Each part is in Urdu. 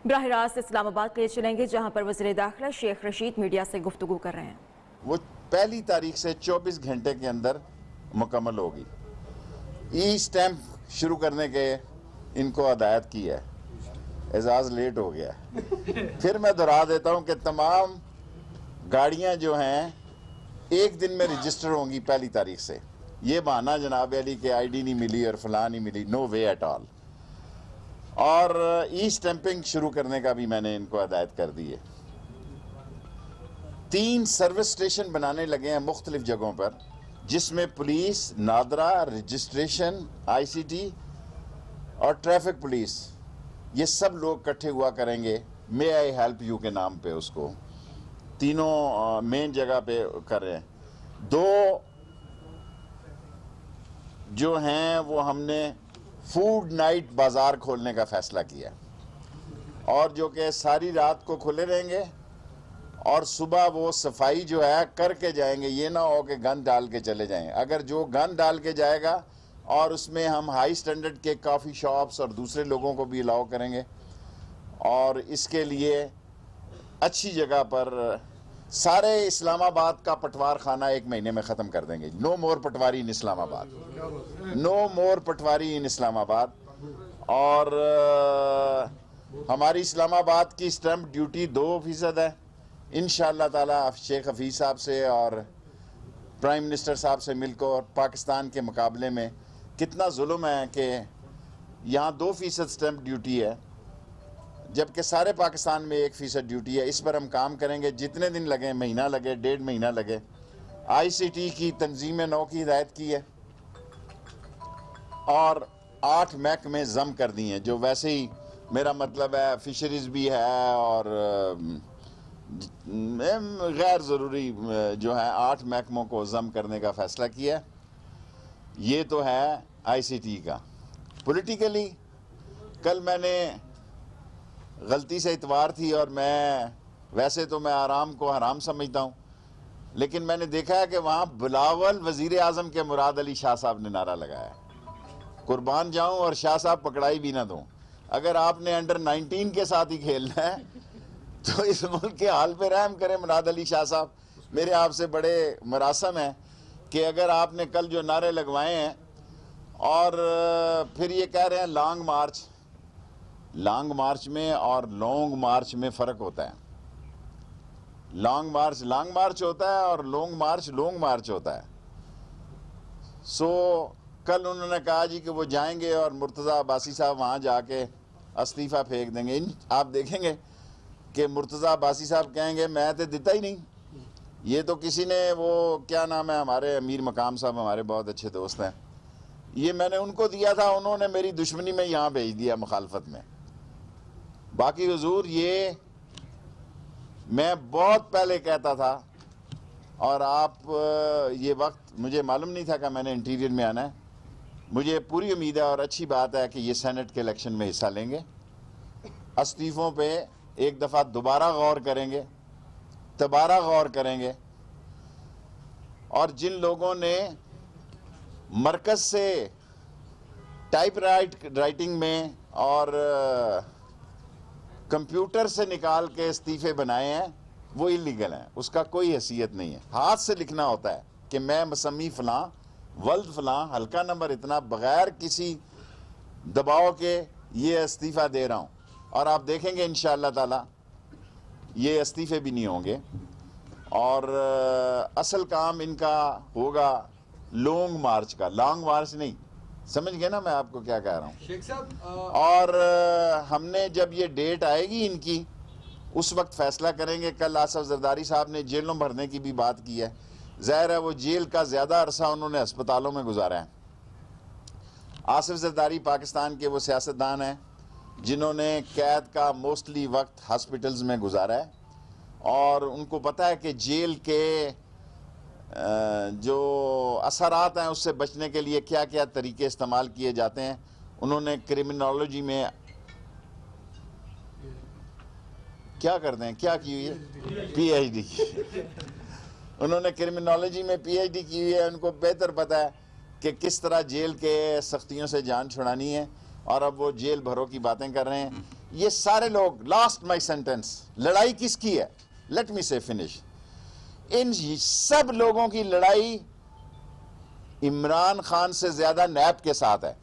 براہ راست اسلام آباد کے لیے چلیں گے جہاں پر وزیر داخلہ شیخ رشید میڈیا سے گفتگو کر رہے ہیں۔ وہ پہلی تاریخ سے 24 گھنٹے کے اندر مکمل ہوگی۔ ای سٹیمپ شروع کرنے کے ان کو ہدایت کی ہے، اعزاز لیٹ ہو گیا ہے۔ پھر میں دہرا دیتا ہوں کہ تمام گاڑیاں جو ہیں ایک دن میں رجسٹر ہوں گی پہلی تاریخ سے۔ یہ بہانہ جناب علی کہ آئی ڈی نہیں ملی اور فلاں نہیں ملی، نو وے ایٹ آل۔ اور ای سٹیمپنگ شروع کرنے کا بھی میں نے ان کو ہدایت کر دی ہے۔ 3 سروس اسٹیشن بنانے لگے ہیں مختلف جگہوں پر، جس میں پولیس، نادرا، رجسٹریشن، آئی سی ٹی اور ٹریفک پولیس یہ سب لوگ اکٹھے ہوا کریں گے مے آئی ہیلپ یو کے نام پہ۔ اس کو تینوں مین جگہ پہ کر رہے ہیں۔ 2 جو ہیں وہ ہم نے فوڈ نائٹ بازار کھولنے کا فیصلہ کیا، اور جو کہ ساری رات کو کھلے رہیں گے اور صبح وہ صفائی جو ہے کر کے جائیں گے۔ یہ نہ ہو کہ گند ڈال کے چلے جائیں۔ اگر جو گند ڈال کے جائے گا، اور اس میں ہم ہائی سٹینڈرڈ کے کافی شاپس اور دوسرے لوگوں کو بھی الاؤ کریں گے، اور اس کے لیے اچھی جگہ پر سارے اسلام آباد کا پٹوار خانہ 1 مہینے میں ختم کر دیں گے۔ نو مور پٹواری ان اسلام آباد، نو مور پٹواری ان اسلام آباد۔ اور ہماری اسلام آباد کی سٹیمپ ڈیوٹی 2% ہے۔ انشاءاللہ تعالی شیخ حفیظ صاحب سے اور پرائم منسٹر صاحب سے مل کر پاکستان کے مقابلے میں کتنا ظلم ہے کہ یہاں 2% سٹیمپ ڈیوٹی ہے، جبکہ سارے پاکستان میں 1% ڈیوٹی ہے۔ اس پر ہم کام کریں گے، جتنے دن لگے، مہینہ لگے، 1.5 مہینہ لگے۔ آئی سی ٹی کی تنظیم نو کی ہدایت کی ہے، اور 8 محکمے ضم کر دی ہیں، جو ویسے ہی میرا مطلب ہے فشریز بھی ہے اور غیر ضروری جو ہے 8 محکموں کو ضم کرنے کا فیصلہ کیا۔ یہ تو ہے آئی سی ٹی کا۔ پولیٹیکلی کل میں نے غلطی سے اتوار تھی، اور ویسے تو میں آرام کو حرام سمجھتا ہوں، لیکن میں نے دیکھا ہے کہ وہاں بلاول وزیر اعظم کے مراد علی شاہ صاحب نے نعرہ لگایا ہے، قربان جاؤں اور شاہ صاحب پکڑائی بھی نہ دوں۔ اگر آپ نے انڈر 19 کے ساتھ ہی کھیلنا ہے تو اس ملک کے حال پہ رحم کریں مراد علی شاہ صاحب۔ میرے آپ سے بڑے مراسم ہیں کہ اگر آپ نے کل جو نعرے لگوائے ہیں، اور پھر یہ کہہ رہے ہیں لانگ مارچ میں اور لانگ مارچ میں فرق ہوتا ہے۔ لانگ مارچ ہوتا ہے اور لانگ مارچ ہوتا ہے۔ کل انہوں نے کہا جی کہ وہ جائیں گے اور مرتضی عباسی صاحب وہاں جا کے استعفیٰ پھینک دیں گے۔ آپ دیکھیں گے کہ مرتضی عباسی صاحب کہیں گے میں تو دیتا ہی نہیں، یہ تو کسی نے، وہ کیا نام ہے ہمارے امیر مقام صاحب، ہمارے بہت اچھے دوست ہیں، یہ میں نے ان کو دیا تھا، انہوں نے میری دشمنی میں یہاں بھیج دیا مخالفت میں۔ باقی حضور یہ میں بہت پہلے کہتا تھا، اور آپ یہ وقت مجھے معلوم نہیں تھا کہ میں نے انٹیریئر میں آنا ہے۔ مجھے پوری امید ہے اور اچھی بات ہے کہ یہ سینٹ کے الیکشن میں حصہ لیں گے، استعفوں پہ ایک دفعہ دوبارہ غور کریں گے، اور جن لوگوں نے مرکز سے ٹائپ رائٹنگ میں اور کمپیوٹر سے نکال کے استعفے بنائے ہیں، وہ اللیگل ہیں، اس کا کوئی حیثیت نہیں ہے۔ ہاتھ سے لکھنا ہوتا ہے کہ میں مسمی فلاں، ولد فلاں، حلقہ نمبر اتنا، بغیر کسی دباؤ کے یہ استعفیٰ دے رہا ہوں۔ اور آپ دیکھیں گے انشاءاللہ تعالی یہ استعفے بھی نہیں ہوں گے، اور اصل کام ان کا ہوگا لانگ مارچ کا، لانگ مارچ نہیں، سمجھ گئے نا میں آپ کو کیا کہہ رہا ہوں۔ شیخ صاحب اور ہم نے جب یہ ڈیٹ آئے گی ان کی، اس وقت فیصلہ کریں گے۔ کل آصف زرداری صاحب نے جیلوں بھرنے کی بھی بات کی ہے، ظاہر ہے وہ جیل کا زیادہ عرصہ انہوں نے ہسپتالوں میں گزارا ہے۔ آصف زرداری پاکستان کے وہ سیاستدان ہیں جنہوں نے قید کا موسٹلی وقت ہاسپٹلز میں گزارا ہے، اور ان کو پتہ ہے کہ جیل کے جو اثرات ہیں اس سے بچنے کے لیے کیا کیا طریقے استعمال کیے جاتے ہیں۔ انہوں نے کرمنالوجی میں کیا کرتے ہیں، کیا کی ہوئی ہے، پی ایچ ڈی کی، انہوں نے کرمنالوجی میں پی ایچ ڈی کی ہوئی ہے۔ ان کو بہتر پتہ ہے کہ کس طرح جیل کے سختیوں سے جان چھڑانی ہے، اور اب وہ جیل بھروں کی باتیں کر رہے ہیں۔ یہ سارے لوگ, لاسٹ مائی سینٹنس, لڑائی کس کی ہے؟ لیٹ می سے فنش. ان سب لوگوں کی لڑائی عمران خان سے زیادہ نیب کے ساتھ ہے.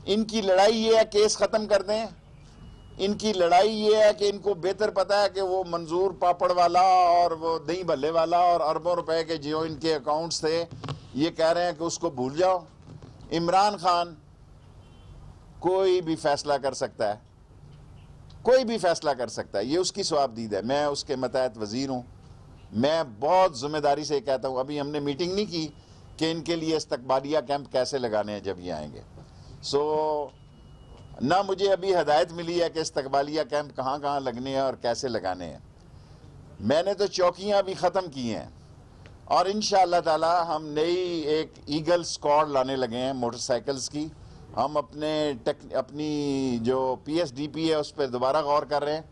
ان کی لڑائی یہ ہے کیس ختم کر دیں. ان کی لڑائی یہ ہے کہ ان کو بہتر پتا ہے کہ وہ منظور پاپڑ والا اور وہ دہی بھلے والا اور اربوں روپے کے جو ان کے اکاؤنٹس تھے, یہ کہہ رہے ہیں کہ اس کو بھول جاؤ. عمران خان کوئی بھی فیصلہ کر سکتا ہے, کوئی بھی فیصلہ کر سکتا ہے, یہ اس کی ثوابدید ہے. میں اس کے متحد وزیر ہوں. میں بہت ذمہ داری سے کہتا ہوں, ابھی ہم نے میٹنگ نہیں کی کہ ان کے لیے استقبالیہ کیمپ کیسے لگانے ہیں جب یہ آئیں گے. نہ مجھے ابھی ہدایت ملی ہے کہ استقبالیہ کیمپ کہاں کہاں لگنے ہیں اور کیسے لگانے ہیں. میں نے تو چوکیاں بھی ختم کی ہیں, اور انشاءاللہ تعالی ہم نئی ایک ایگل اسکواڈ لانے لگے ہیں موٹر سائیکلز کی. ہم اپنی جو پی ایس ڈی پی ہے اس پہ دوبارہ غور کر رہے ہیں,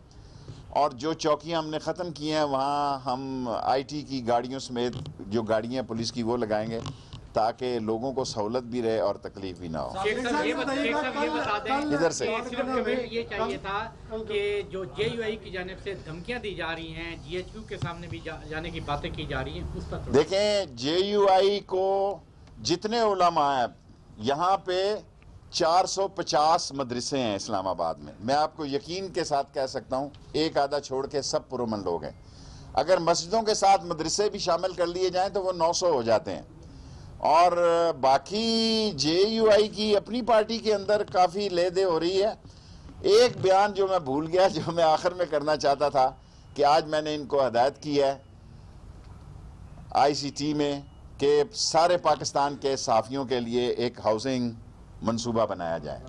اور جو چوکیاں ہم نے ختم کی ہیں وہاں ہم آئی ٹی کی گاڑیوں سمیت جو گاڑیاں پولیس کی وہ لگائیں گے, تاکہ لوگوں کو سہولت بھی رہے اور تکلیف بھی نہ ہو. شیخ صاحب یہ بتا دیں ادھر سے صرف ہمیں یہ چاہیے تھا کہ جو جے یو آئی کی جانب سے دھمکیاں دی جا رہی ہیں, جی ایچ کیو کے سامنے بھی جانے کی باتیں کی جا رہی ہیں, اس پر دیکھیں جے یو آئی کو جتنے علماء ہیں یہاں پہ 450 مدرسے ہیں اسلام آباد میں. میں آپ کو یقین کے ساتھ کہہ سکتا ہوں ایک آدھا چھوڑ کے سب پرامن لوگ ہیں. اگر مسجدوں کے ساتھ مدرسے بھی شامل کر لیے جائیں تو وہ 900 ہو جاتے ہیں. اور باقی جے یو آئی کی اپنی پارٹی کے اندر کافی لے دے ہو رہی ہے. ایک بیان جو میں بھول گیا, جو میں آخر میں کرنا چاہتا تھا, کہ آج میں نے ان کو ہدایت کی ہے آئی سی ٹی میں کہ سارے پاکستان کے صحافیوں کے لیے ایک ہاؤسنگ منصوبہ بنایا جائے,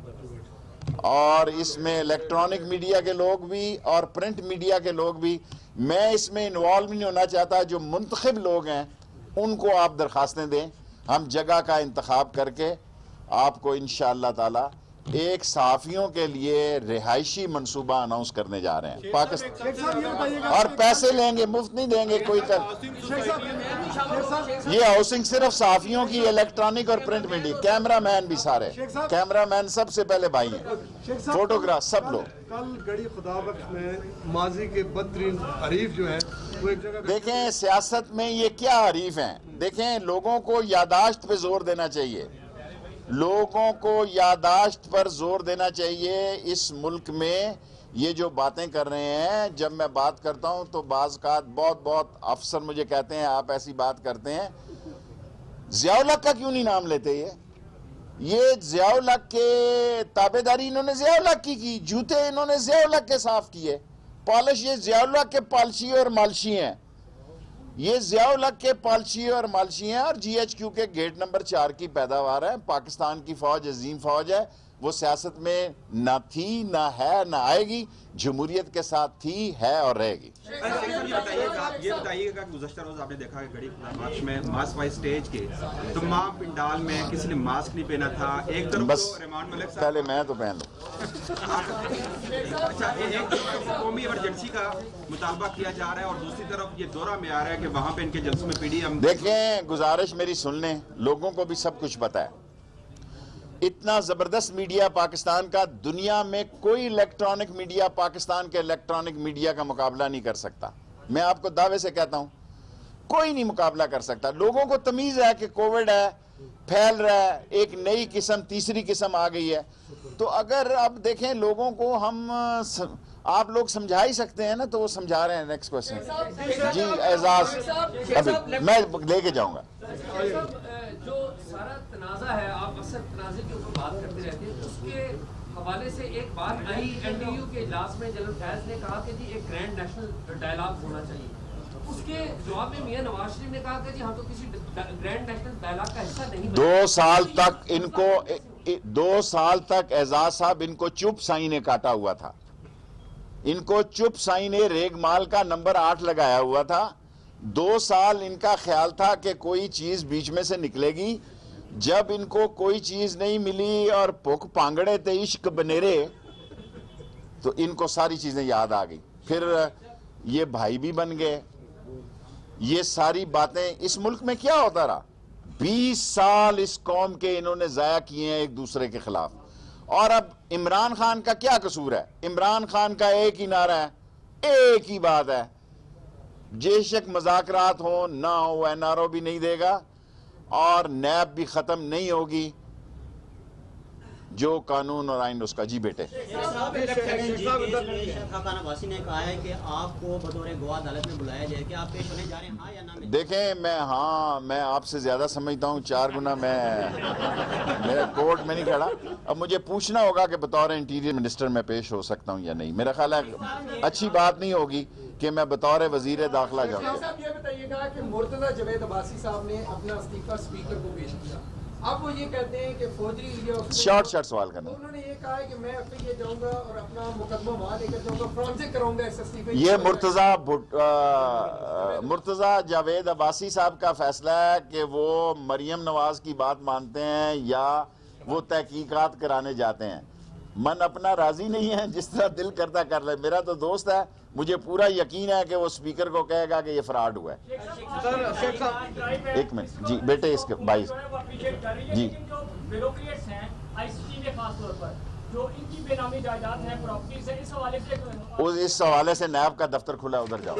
اور اس میں الیکٹرانک میڈیا کے لوگ بھی اور پرنٹ میڈیا کے لوگ بھی. میں اس میں انوالو نہیں ہونا چاہتا. جو منتخب لوگ ہیں ان کو آپ درخواستیں دیں, ہم جگہ کا انتخاب کر کے آپ کو انشاءاللہ تعالی ایک صحافیوں کے لیے رہائشی منصوبہ اناؤنس کرنے جا رہے ہیں پاکستان, اور پیسے لیں گے, مفت نہیں دیں گے کوئی یہ ہاؤسنگ صرف صحافیوں کی, الیکٹرانک اور پرنٹ میڈیا, کیمرہ مین بھی سارے, کیمرہ مین سب سے پہلے بھائی ہیں, فوٹوگراف سب لوگ. کل گڑی خدا بخش میں ماضی کے بدترین حریف جو ہے وہ ایک جگہ, دیکھیں سیاست میں یہ کیا حریف ہیں. دیکھیں لوگوں کو یادداشت پہ زور دینا چاہیے, لوگوں کو یادداشت پر زور دینا چاہیے. اس ملک میں یہ جو باتیں کر رہے ہیں, جب میں بات کرتا ہوں تو بعض اوقات بہت افسر مجھے کہتے ہیں آپ ایسی بات کرتے ہیں, ضیاء الحق کا کیوں نہیں نام لیتے. یہ ضیاء الحق کے تابع داری انہوں نے ضیاء الحق کی, جوتے انہوں نے ضیاء الحق کے صاف کیے, پالش یہ ضیاء الحق کے پالشی اور مالشی ہیں, یہ ضیاء الحق کے پالشی اور مالشی ہیں. اور جی ایچ کیو کے گیٹ نمبر 4 کی پیداوار ہے. پاکستان کی فوج عظیم فوج ہے, وہ سیاست میں نہ تھی, نہ ہے, نہ آئے گی. جمہوریت کے ساتھ تھی, ہے اور رہے گی. یہ بتائیے گا کہ گزشتہ روز آپ نے دیکھا کہ گڑی خدا بخش میں ماسک وائی سٹیج کے تمام پنڈال میں کسی نے ماسک نہیں پہنا تھا. ایک طرف بس تو رحمان ملک صاحب, پہلے میں تو پہن لوں. اچھا ایک طرف قومی ایمرجنسی کا مطالبہ کیا جا رہا ہے, اور دوسری طرف یہ دورہ میں آ رہا ہے کہ وہاں پہ ان کے جلسوں میں پی ڈی ایم. دیکھیں گزارش میری سن لیں, لوگوں کو بھی سب کچھ پتا ہے. اتنا زبردست میڈیا پاکستان کا, دنیا میں کوئی الیکٹرانک میڈیا پاکستان کے الیکٹرانک میڈیا کا مقابلہ نہیں کر سکتا. میں آپ کو دعوے سے کہتا ہوں کوئی نہیں مقابلہ کر سکتا. لوگوں کو تمیز ہے کہ کووڈ ہے, پھیل رہا ہے, ایک نئی قسم, تیسری قسم آ گئی ہے. تو اگر اب دیکھیں لوگوں کو ہم, آپ لوگ سمجھا ہی سکتے ہیں نا, تو وہ سمجھا رہے ہیں. نیکسٹ کوسچن جی اعزاز, ابھی میں لے کے جاؤں گا. جو سارا تنازع ہے, آپ اکثر تنازع کے اوپر بات کرتے رہتے ہیں, اس کے حوالے سے ایک بات آئی این ڈی یو کے اجلاس میں, جنرل فیض نے کہا کہ جی ایک گرینڈ نیشنل ڈائلاگ ہونا چاہیے. اس کے جواب میں میاں نواز شریف نے کہا کہ جی ہم تو کسی گرینڈ نیشنل ڈائلاگ کا حصہ نہیں. 2 سال تک ان کو 2 سال تک اعزاز صاحب ان کو چپ سائی نے کاٹا ہوا تھا. ان کو چپ سائی نے ریگ مال کا نمبر 8 لگایا ہوا تھا. 2 سال ان کا خیال تھا کہ کوئی چیز بیچ میں سے نکلے گی. جب ان کو کوئی چیز نہیں ملی اور پک پانگڑے تے عشق بنیرے, تو ان کو ساری چیزیں یاد آ گئی. پھر یہ بھائی بھی بن گئے. یہ ساری باتیں اس ملک میں کیا ہوتا رہا, 20 سال اس قوم کے انہوں نے ضائع کیے ہیں ایک دوسرے کے خلاف. اور اب عمران خان کا کیا قصور ہے؟ عمران خان کا ایک ہی نعرہ ہے, ایک ہی بات ہے, بے شک مذاکرات ہوں نہ ہو این آر او بھی نہیں دے گا اور نیب بھی ختم نہیں ہوگی, جو قانون اور آئین اس کا. جی بیٹے, خاقان عباسی نے کہا ہے کہ آپ کو بطور گواہ عدالت میں بلایا جائے کہ آپ پیش ہونے جا رہے ہیں, ہاں یا نہ؟ دیکھیں میں آپ سے زیادہ سمجھتا ہوں, 4 گنا میرے کورٹ میں نہیں کھڑا. اب مجھے پوچھنا ہوگا کہ بطور انٹیریئر منسٹر میں پیش ہو سکتا ہوں یا نہیں. میرا خیال ہے اچھی بات نہیں ہوگی کہ میں بطور وزیر داخلہ جاؤں. صاحب یہ بتائیے گا کہ مرتضی جاوید عباسی صاحب نے اپنا استعفیٰ اسپیکر کو پیش کیا, اب وہ یہ کہتے ہیں کہ فوجری شارٹ سوال کرنا. انہوں نے یہ کہا ہے کہ میں اپنے یہ جاؤں گا اور اپنا مقدمہ وہاں لے کر جاؤں گا, فرانزک کراؤں گا اس استعفے. یہ مرتضی جاوید عباسی صاحب کا فیصلہ ہے کہ وہ مریم نواز کی بات مانتے ہیں یا وہ تحقیقات کرانے جاتے ہیں. من اپنا راضی نہیں ہے, جس طرح دل کرتا کر لے. میرا تو دوست ہے, مجھے پورا یقین ہے کہ وہ اسپیکر کو کہے گا کہ یہ فراڈ ہوا ہے. ایک منٹ جی بیٹے, اس کے بھائی جی, بیوروکریٹس ہیں آئی سی ٹی میں خاص طور پر جو ان کی بے نامی جائیداد ہے, پراپرٹیز ہیں, اس حوالے سے اس حوالے سے نیب کا دفتر کھلا, ادھر جاؤ.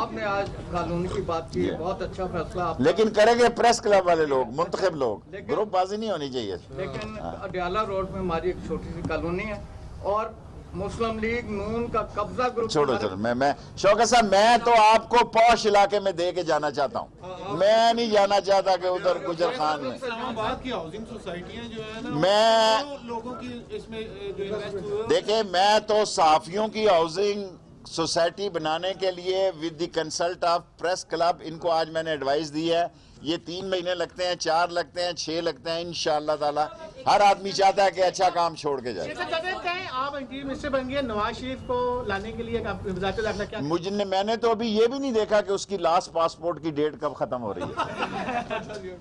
آپ نے آج قانون کی بات کی, بہت اچھا فیصلہ آپ, لیکن کریں گے پریس کلب والے لوگ, منتخب لوگ, گروپ بازی نہیں ہونی چاہیے. لیکن اڈیالہ روڈ میں ہماری ایک چھوٹی سی کالونی ہے اور مسلم لیگ نون کا قبضہ گروپ. چھوڑو میں شوکت صاحب, میں تو آپ کو پوش علاقے میں دے کے جانا چاہتا ہوں. میں نہیں جانا چاہتا کہ ادھر گجر خان میں. اسلام آباد کی ہاؤسنگ سوسائٹیاں جو ہے نا, میں لوگوں کی اس میں جو انویسٹ ہوئے, دیکھیں میں تو صحافیوں کی ہاؤسنگ سوسائٹی بنانے کے لیے with the consult of press club, ان کو آج میں نے ایڈوائز دی ہے. یہ 3 مہینے لگتے ہیں, 4 لگتے ہیں, 6 لگتے ہیں, انشاءاللہ تعالی ہر آدمی چاہتا ہے کہ اچھا کام چھوڑ کے جائے. آپ انٹیریئر منسٹر بن گئے, نواز شریف کو لانے کے لیے وزارت داخلہ کیا, میں نے تو ابھی یہ بھی نہیں دیکھا کہ اس کی لاسٹ پاسپورٹ کی ڈیٹ کب ختم ہو رہی ہے.